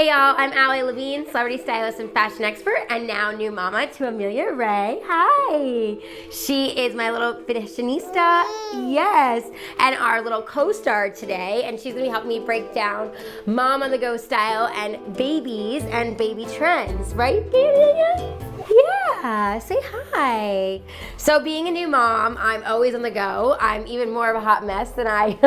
Hey y'all, I'm Ali Levine, celebrity stylist and fashion expert, and now new mama to Amelia Ray. Hi! She is my little fashionista, yes, and our little co-star today, and she's gonna be helping me break down mom on the go style and babies and baby trends, right, Amelia? Yeah, say hi. So being a new mom, I'm always on the go. I'm even more of a hot mess than I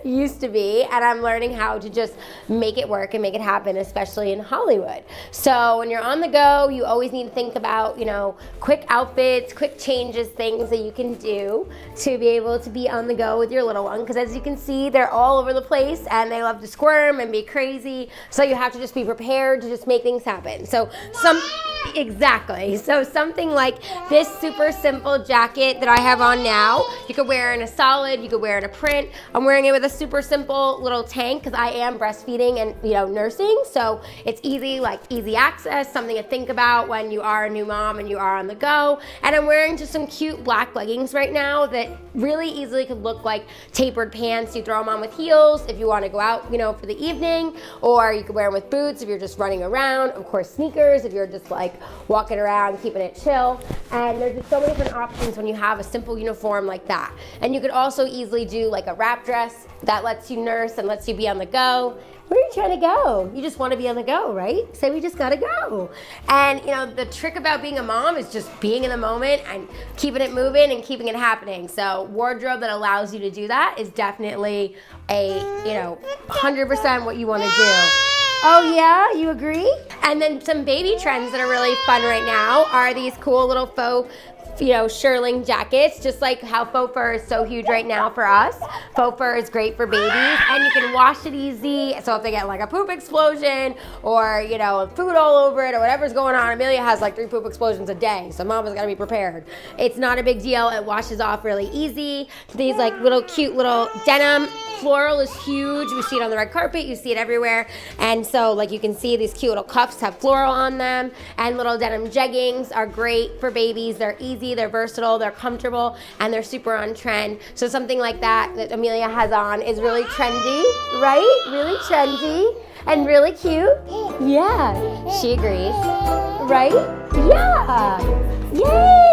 used to be, and I'm learning how to just make it work and make it happen, especially in Hollywood. So when you're on the go, you always need to think about, quick outfits, quick changes, things that you can do to be able to be on the go with your little one, because as you can see, they're all over the place and they love to squirm and be crazy. So you have to just be prepared to just make things happen. So exactly. So something like this super simple jacket that I have on now, you could wear in a solid, you could wear in a print. I'm wearing it with a super simple little tank because I am breastfeeding and nursing. So it's easy access, something to think about when you are a new mom and you are on the go. And I'm wearing just some cute black leggings right now that really easily could look like tapered pants. You throw them on with heels if you want to go out, for the evening, or you could wear them with boots if you're just running around. Of course, sneakers if you're just walking around, keeping it chill. And there's just so many different options when you have a simple uniform like that. And you could also easily do like a wrap dress that lets you nurse and lets you be on the go. Where are you trying to go? You just want to be on the go, right? So we just gotta go. And the trick about being a mom is just being in the moment and keeping it moving and keeping it happening. So wardrobe that allows you to do that is definitely a 100% what you want to do. Oh yeah, you agree? And then some baby trends that are really fun right now are these cool little faux shearling jackets, just like how faux fur is so huge right now for us. Faux fur is great for babies, and you can wash it easy. So if they get like a poop explosion or food all over it or whatever's going on, Amelia has like 3 poop explosions a day, so mama's gotta be prepared. It's not a big deal. It washes off really easy. These little cute little denim. Floral is huge. We see it on the red carpet. You see it everywhere. And so you can see these cute little cuffs have floral on them, and little denim jeggings are great for babies. They're easy, they're versatile, they're comfortable, and they're super on trend. So something like that Amelia has on is really trendy, right? Really trendy and really cute. Yeah, she agrees, right? Yeah, yay!